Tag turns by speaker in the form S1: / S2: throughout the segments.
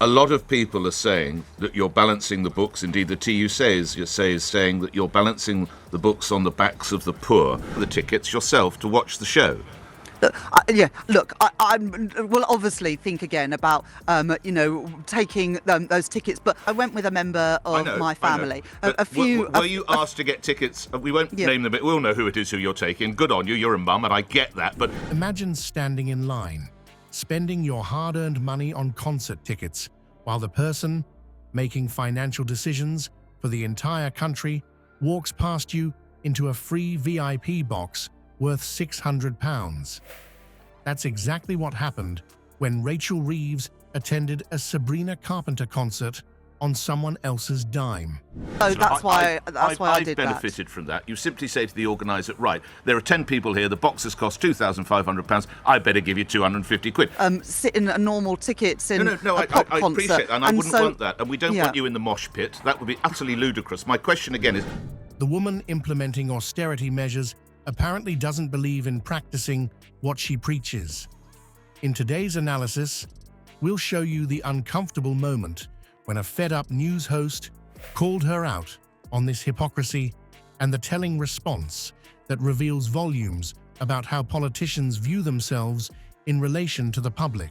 S1: A lot of people are saying that you're balancing the books. Indeed, the TU says saying that you're balancing the books on the backs of the poor. The tickets yourself to watch the show.
S2: Look, I will obviously think again about, taking those tickets, but I went with a member of my family.
S1: Were you asked to get tickets? We won't name them, but we'll know who it is who you're taking. Good on you, you're a mum, and I get that, but...
S3: Imagine standing in line, spending your hard-earned money on concert tickets, while the person making financial decisions for the entire country walks past you into a free VIP box worth £600. That's exactly what happened when Rachel Reeves attended a Sabrina Carpenter concert on someone else's dime.
S2: So that's why I did that.
S1: I've benefited from that. You simply say to the organiser, right, there are 10 people here, the boxes cost £2,500, I better give you 250 quid.
S2: Sit in a normal tickets in
S1: I appreciate that, and I wouldn't want that. And we don't want you in the mosh pit. That would be utterly ludicrous. My question again is...
S3: The woman implementing austerity measures apparently doesn't believe in practicing what she preaches. In today's analysis, we'll show you the uncomfortable moment when a fed-up news host called her out on this hypocrisy and the telling response that reveals volumes about how politicians view themselves in relation to the public.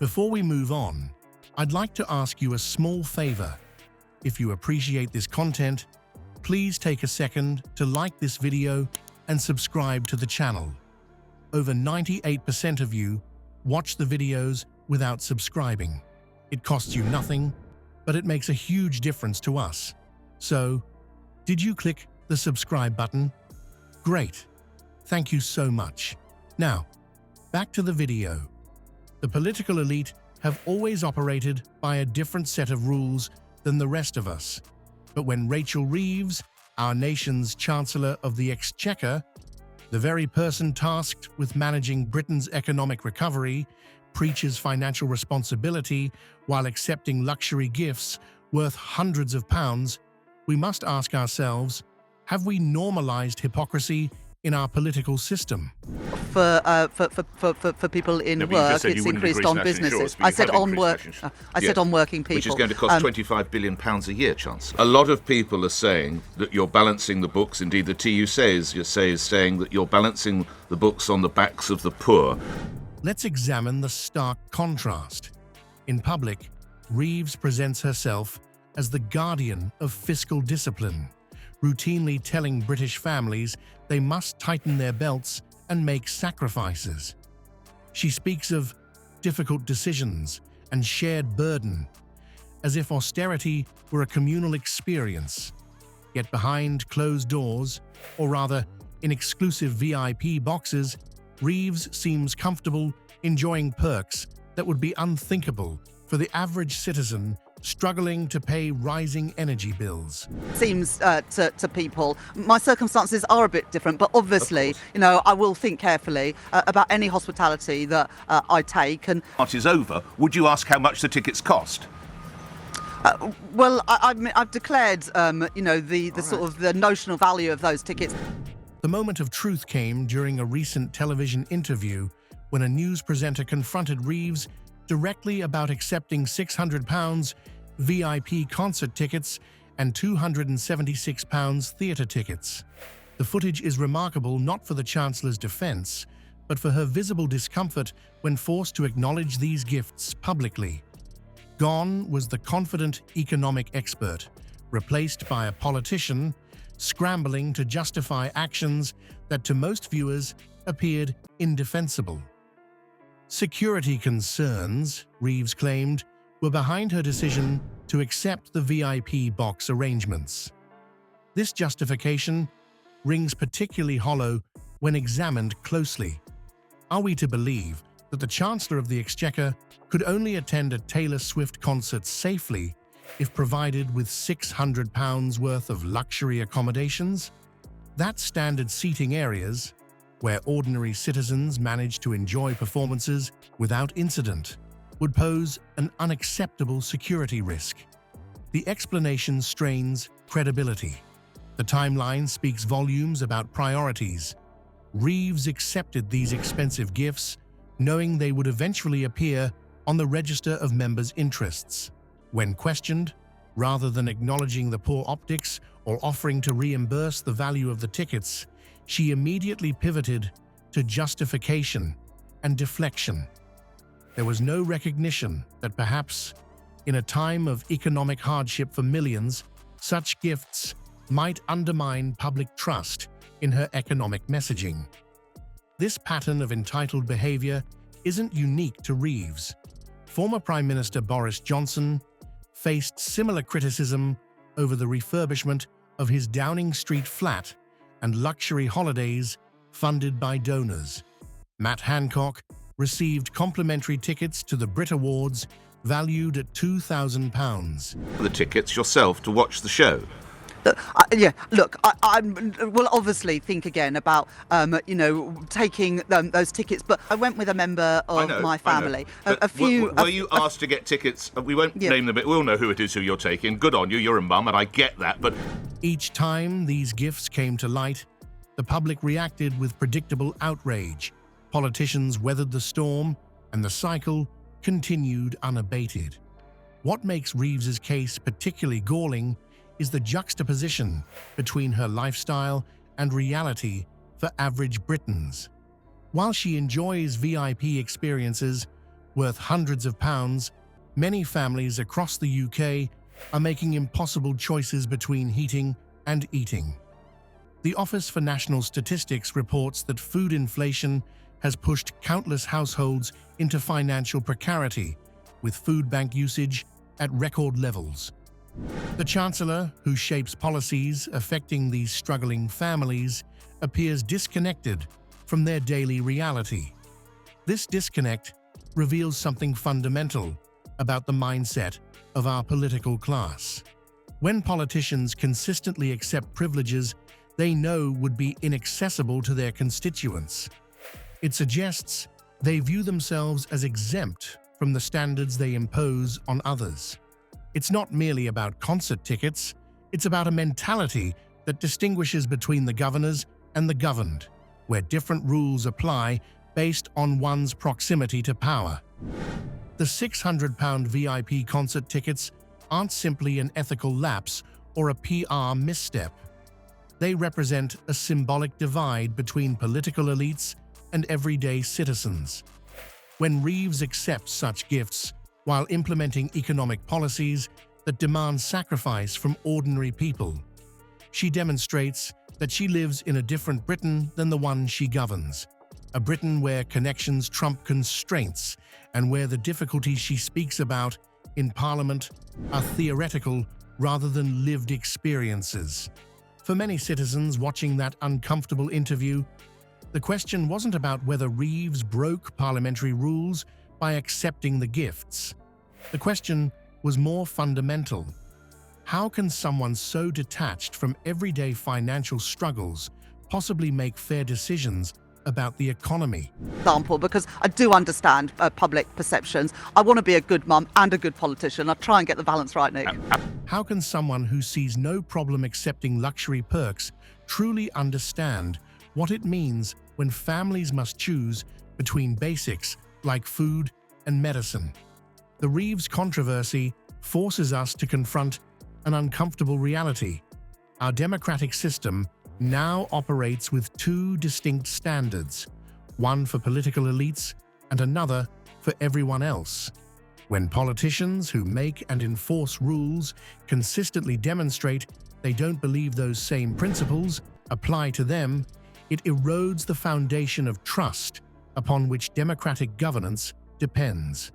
S3: Before we move on, I'd like to ask you a small favor. If you appreciate this content, please take a second to like this video and subscribe to the channel. Over 98% of you watch the videos without subscribing. It costs you nothing, but it makes a huge difference to us. So, did you click the subscribe button? Great. Thank you so much. Now, back to the video. The political elite have always operated by a different set of rules than the rest of us. But when Rachel Reeves, our nation's Chancellor of the Exchequer, the very person tasked with managing Britain's economic recovery, preaches financial responsibility while accepting luxury gifts worth hundreds of pounds, we must ask ourselves, have we normalized hypocrisy in our political system?
S2: For people in work, it's increased on businesses. I said on work. I said on working people,
S1: which is going to cost £25 billion a year, Chancellor. A lot of people are saying that you're balancing the books. Indeed, the TU says saying that you're balancing the books on the backs of the poor.
S3: Let's examine the stark contrast. In public, Reeves presents herself as the guardian of fiscal discipline, routinely telling British families they must tighten their belts and make sacrifices. She speaks of difficult decisions and shared burden, as if austerity were a communal experience. Yet behind closed doors, or rather in exclusive VIP boxes, Reeves seems comfortable enjoying perks that would be unthinkable for the average citizen struggling to pay rising energy bills.
S2: Seems to people, my circumstances are a bit different, but obviously, I will think carefully about any hospitality that I take. And
S1: what is over, would you ask how much the tickets cost?
S2: Well, I've declared, the notional value of those tickets.
S3: The moment of truth came during a recent television interview when a news presenter confronted Reeves directly about accepting £600 VIP concert tickets and £276 theatre tickets. The footage is remarkable not for the Chancellor's defence, but for her visible discomfort when forced to acknowledge these gifts publicly. Gone was the confident economic expert, replaced by a politician scrambling to justify actions that to most viewers appeared indefensible. Security concerns, Reeves claimed, were behind her decision to accept the VIP box arrangements. This justification rings particularly hollow when examined closely. Are we to believe that the Chancellor of the Exchequer could only attend a Taylor Swift concert safely if provided with £600 worth of luxury accommodations? That standard seating areas, where ordinary citizens manage to enjoy performances without incident, would pose an unacceptable security risk. The explanation strains credibility. The timeline speaks volumes about priorities. Reeves accepted these expensive gifts, knowing they would eventually appear on the register of members' interests. When questioned, rather than acknowledging the poor optics or offering to reimburse the value of the tickets, she immediately pivoted to justification and deflection. There was no recognition that perhaps, in a time of economic hardship for millions, such gifts might undermine public trust in her economic messaging. This pattern of entitled behavior isn't unique to Reeves. Former Prime Minister Boris Johnson faced similar criticism over the refurbishment of his Downing Street flat and luxury holidays funded by donors. Matt Hancock received complimentary tickets to the Brit Awards valued at £2,000.
S1: The tickets yourself to watch the show.
S2: I will obviously think again about, taking those tickets. But I went with a member of my family.
S1: Were you asked to get tickets? We won't name them, but we'll know who it is who you're taking. Good on you, you're a mum, and I get that, but...
S3: Each time these gifts came to light, the public reacted with predictable outrage. Politicians weathered the storm, and the cycle continued unabated. What makes Reeves's case particularly galling is the juxtaposition between her lifestyle and reality for average Britons. While she enjoys VIP experiences worth hundreds of pounds, many families across the UK are making impossible choices between heating and eating. The Office for National Statistics reports that food inflation has pushed countless households into financial precarity, with food bank usage at record levels. The Chancellor, who shapes policies affecting these struggling families, appears disconnected from their daily reality. This disconnect reveals something fundamental about the mindset of our political class. When politicians consistently accept privileges they know would be inaccessible to their constituents, it suggests they view themselves as exempt from the standards they impose on others. It's not merely about concert tickets, it's about a mentality that distinguishes between the governors and the governed, where different rules apply based on one's proximity to power. The £600 VIP concert tickets aren't simply an ethical lapse or a PR misstep. They represent a symbolic divide between political elites and everyday citizens. When Reeves accepts such gifts, while implementing economic policies that demand sacrifice from ordinary people, she demonstrates that she lives in a different Britain than the one she governs, a Britain where connections trump constraints and where the difficulties she speaks about in Parliament are theoretical rather than lived experiences. For many citizens watching that uncomfortable interview, the question wasn't about whether Reeves broke parliamentary rules by accepting the gifts. The question was more fundamental. How can someone so detached from everyday financial struggles possibly make fair decisions about the economy?
S2: Example, because I do understand public perceptions. I want to be a good mum and a good politician. I try and get the balance right, Nick.
S3: How can someone who sees no problem accepting luxury perks truly understand what it means when families must choose between basics like food and medicine? The Reeves controversy forces us to confront an uncomfortable reality. Our democratic system now operates with two distinct standards, one for political elites and another for everyone else. When politicians who make and enforce rules consistently demonstrate they don't believe those same principles apply to them, it erodes the foundation of trust upon which democratic governance depends.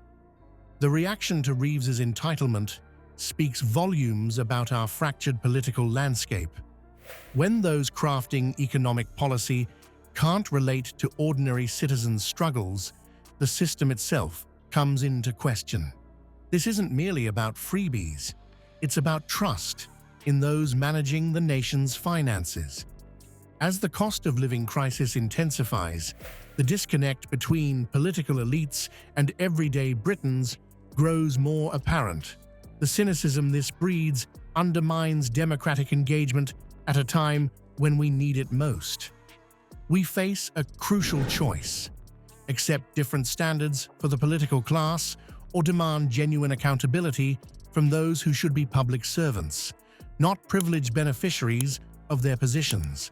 S3: The reaction to Reeves's entitlement speaks volumes about our fractured political landscape. When those crafting economic policy can't relate to ordinary citizens' struggles, the system itself comes into question. This isn't merely about freebies, it's about trust in those managing the nation's finances. As the cost of living crisis intensifies, the disconnect between political elites and everyday Britons grows more apparent. The cynicism this breeds undermines democratic engagement at a time when we need it most. We face a crucial choice: accept different standards for the political class or demand genuine accountability from those who should be public servants, not privileged beneficiaries of their positions.